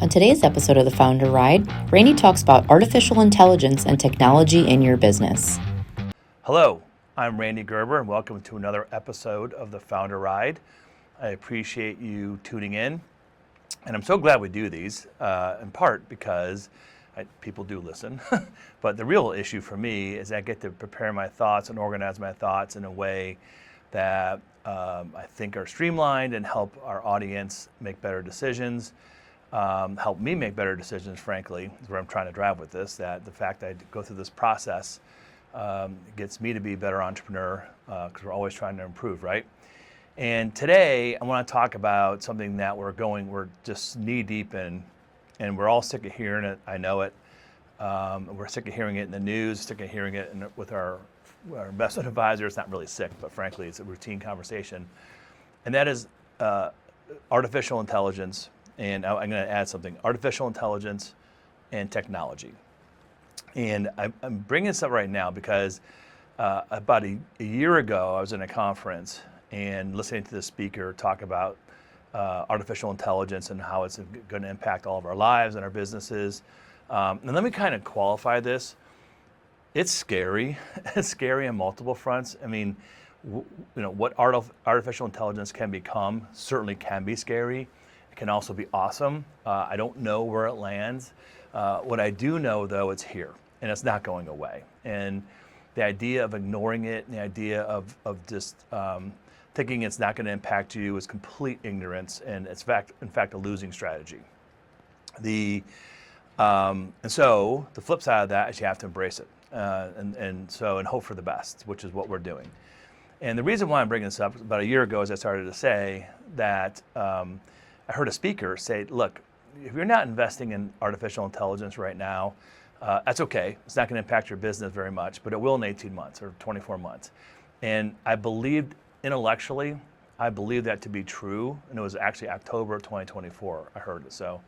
On today's episode of the Founder Ride, Randy talks about artificial intelligence and technology in your business. Hello, I'm Randy Gerber, and welcome to another episode of the Founder Ride. I appreciate you tuning in, and I'm so glad we do these, in part because people do listen, but the real issue for me is I get to prepare my thoughts and organize my thoughts in a way that I think are streamlined and help our audience make better decisions. Help me make better decisions, frankly, is where I'm trying to drive with this, that the fact that I go through this process gets me to be a better entrepreneur, because we're always trying to improve, right? And today I want to talk about something that we're just knee deep in, and we're all sick of hearing it. I know it. We're sick of hearing it in the news, sick of hearing it with our investment advisors. It's not really sick, but frankly, it's a routine conversation. And that is artificial intelligence. And I'm going to add something, artificial intelligence and technology. And I'm bringing this up right now because about a year ago, I was in a conference and listening to the speaker talk about artificial intelligence and how it's going to impact all of our lives and our businesses. And let me kind of qualify this. It's scary. It's scary on multiple fronts. I mean, what artificial intelligence can become certainly can be scary. It can also be awesome. I don't know where it lands. What I do know, though, it's here, and it's not going away. And the idea of ignoring it, and the idea of just thinking it's not going to impact you is complete ignorance, and it's in fact a losing strategy. And so the flip side of that is you have to embrace it, and hope for the best, which is what we're doing. And the reason why I'm bringing this up, about a year ago, as I started to say that. I heard a speaker say, look, if you're not investing in artificial intelligence right now, that's okay. It's not going to impact your business very much, but it will in 18 months or 24 months. And I believed intellectually, I believed that to be true. And it was actually October of 2024, I heard it. So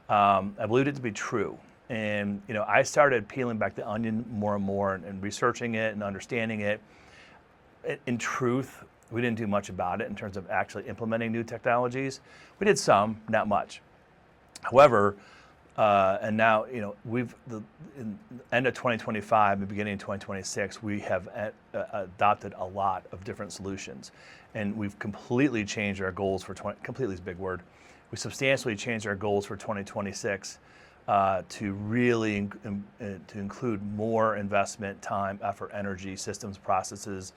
I believed it to be true. And I started peeling back the onion more and more and researching it and understanding it. In truth, we didn't do much about it in terms of actually implementing new technologies. We did some, not much. However, and now, in the end of 2025 and beginning of 2026, we have adopted a lot of different solutions. And we've completely changed our goals for completely is a big word. We substantially changed our goals for 2026 to really to include more investment, time, effort, energy, systems, processes,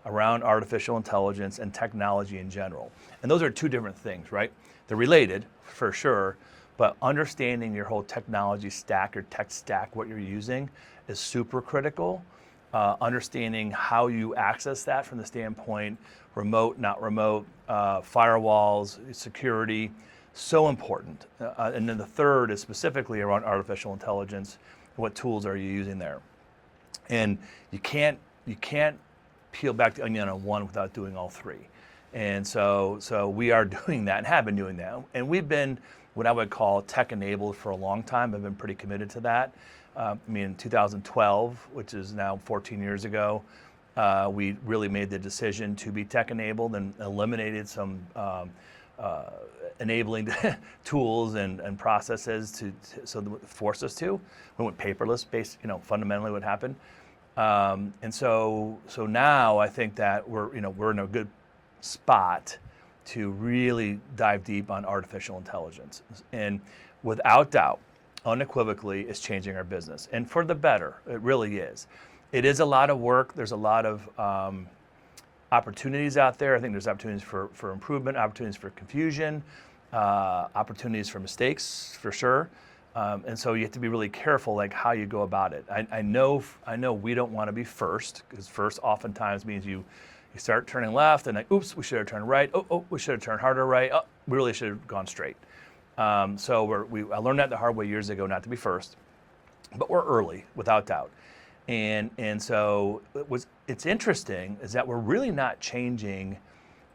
around artificial intelligence and technology in general. And those are two different things, right? They're related, for sure, but understanding your whole technology stack, your tech stack, what you're using is super critical. Understanding how you access that from the standpoint, remote, not remote, firewalls, security, so important. And then the third is specifically around artificial intelligence. What tools are you using there? And you can't peel back the onion on one without doing all three. And so we are doing that and have been doing that. And we've been what I would call tech enabled for a long time. I've been pretty committed to that. In 2012, which is now 14 years ago, we really made the decision to be tech enabled and eliminated some enabling tools and processes so that forced us to. We went paperless, fundamentally what happened. And so now I think that we're in a good spot to really dive deep on artificial intelligence. And without doubt, unequivocally, it's changing our business. And for the better, it really is. It is a lot of work. There's a lot of opportunities out there. I think there's opportunities for improvement, opportunities for confusion, opportunities for mistakes, for sure. And so you have to be really careful, like how you go about it. I know we don't want to be first, because first oftentimes means you start turning left and oops, we should have turned right. Oh, we should have turned harder right. Oh, we really should have gone straight. I learned that the hard way years ago, not to be first, but we're early, without doubt. And so it's interesting is that we're really not changing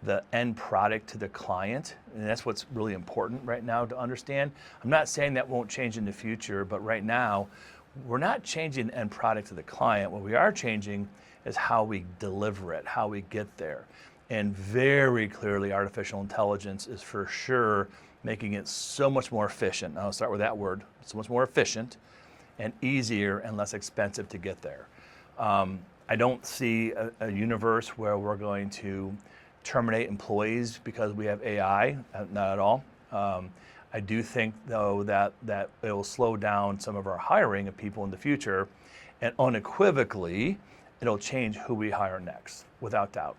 the end product to the client, and that's what's really important right now to understand. I'm not saying that won't change in the future, but right now, we're not changing the end product to the client. What we are changing is how we deliver it, how we get there. And very clearly, artificial intelligence is for sure making it so much more efficient. I'll start with that word, so much more efficient and easier and less expensive to get there. I don't see a universe where we're going to terminate employees because we have AI, not at all. I do think, though, that it will slow down some of our hiring of people in the future, and unequivocally, it'll change who we hire next, without doubt.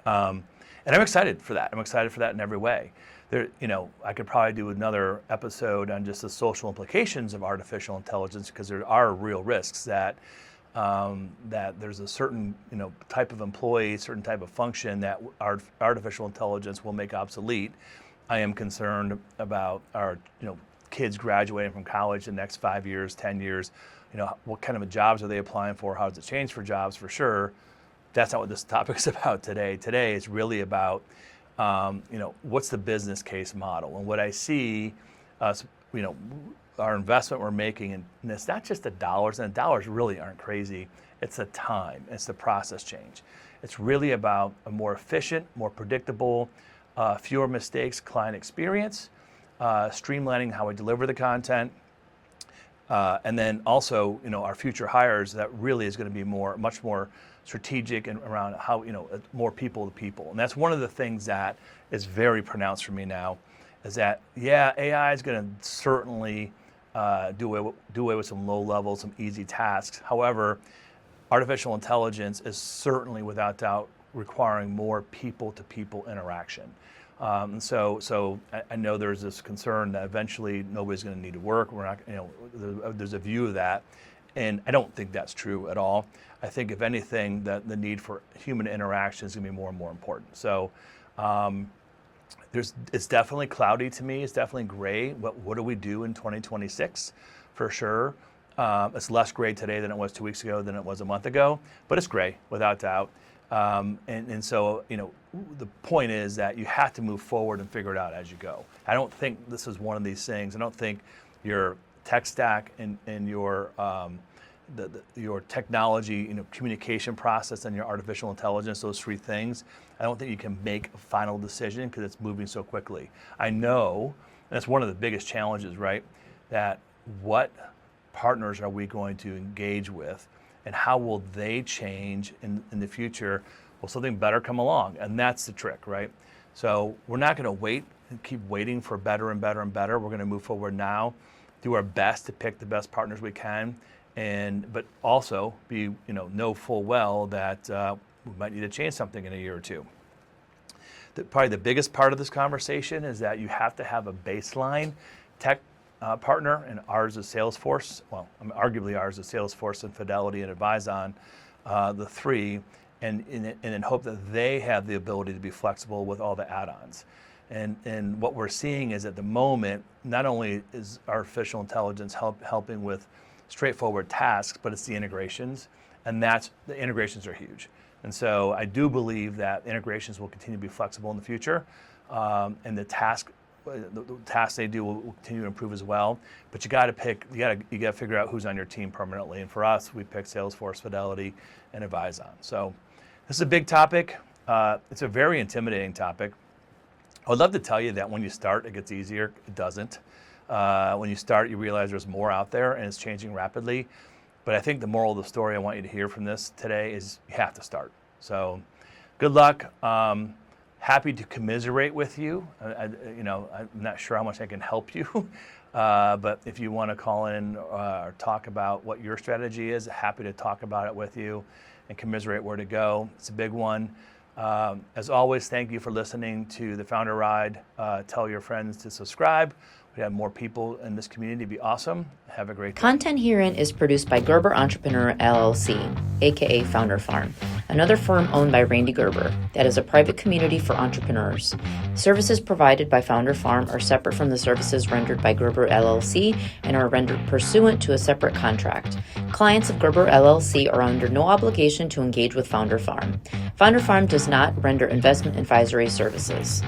And I'm excited for that. I'm excited for that in every way. I could probably do another episode on just the social implications of artificial intelligence, because there are real risks that there's a certain type of employee, certain type of function that artificial intelligence will make obsolete. I am concerned about our kids graduating from college in the next 5 years, 10 years. What kind of jobs are they applying for? How does it change for jobs? For sure. That's not what this topic is about today. Today it's really about what's the business case model, and what I see our investment we're making, and it's not just the dollars, and the dollars really aren't crazy. It's the time, it's the process change. It's really about a more efficient, more predictable, fewer mistakes client experience, streamlining how we deliver the content, and then also our future hires, that really is going to be much more strategic and around how more people to people. And that's one of the things that is very pronounced for me now, is that AI is going to certainly do away with some low level, some easy tasks. However, artificial intelligence is certainly, without doubt, requiring more people-to-people interaction. So I know there's this concern that eventually nobody's going to need to work. We're not, there's a view of that, and I don't think that's true at all. I think, if anything, that the need for human interaction is going to be more and more important. So it's definitely cloudy to me. It's definitely gray. What do we do in 2026? For sure. It's less gray today than it was 2 weeks ago, than it was a month ago, but it's gray, without doubt. And so, the point is that you have to move forward and figure it out as you go. I don't think this is one of these things. I don't think your tech stack and your technology, communication process, and your artificial intelligence, those three things, I don't think you can make a final decision, because it's moving so quickly. I know, and that's one of the biggest challenges, right? That what partners are we going to engage with, and how will they change in the future? Will something better come along? And that's the trick, right? So we're not going to wait and keep waiting for better and better and better. We're going to move forward now, do our best to pick the best partners we can, but also know full well that we might need to change something in a year or two. Probably the biggest part of this conversation is that you have to have a baseline tech partner, and ours is Salesforce. Well, arguably ours is Salesforce and Fidelity and Advizon, the three, and in hope that they have the ability to be flexible with all the add-ons. And what we're seeing is, at the moment, not only is artificial intelligence helping with straightforward tasks, but it's the integrations, and the integrations are huge. And so I do believe that integrations will continue to be flexible in the future, and the tasks they do will continue to improve as well. But you got to figure out who's on your team permanently. And for us, we picked Salesforce, Fidelity, and Advizon. So this is a big topic. It's a very intimidating topic. I would love to tell you that when you start, it gets easier. It doesn't. When you start, you realize there's more out there, and it's changing rapidly. But I think the moral of the story I want you to hear from this today is, you have to start. So good luck. Happy to commiserate with you. I'm not sure how much I can help you, but if you want to call in or talk about what your strategy is, happy to talk about it with you and commiserate where to go. It's a big one. As always, thank you for listening to the Founder Ride. Tell your friends to subscribe. We have more people in this community. It'd be awesome. Have a great day. Content herein is produced by Gerber Entrepreneur LLC, aka Founder Farm, another firm owned by Randy Gerber that is a private community for entrepreneurs. Services provided by Founder Farm are separate from the services rendered by Gerber LLC and are rendered pursuant to a separate contract. Clients of Gerber LLC are under no obligation to engage with Founder Farm. Founder Farm does not render investment advisory services.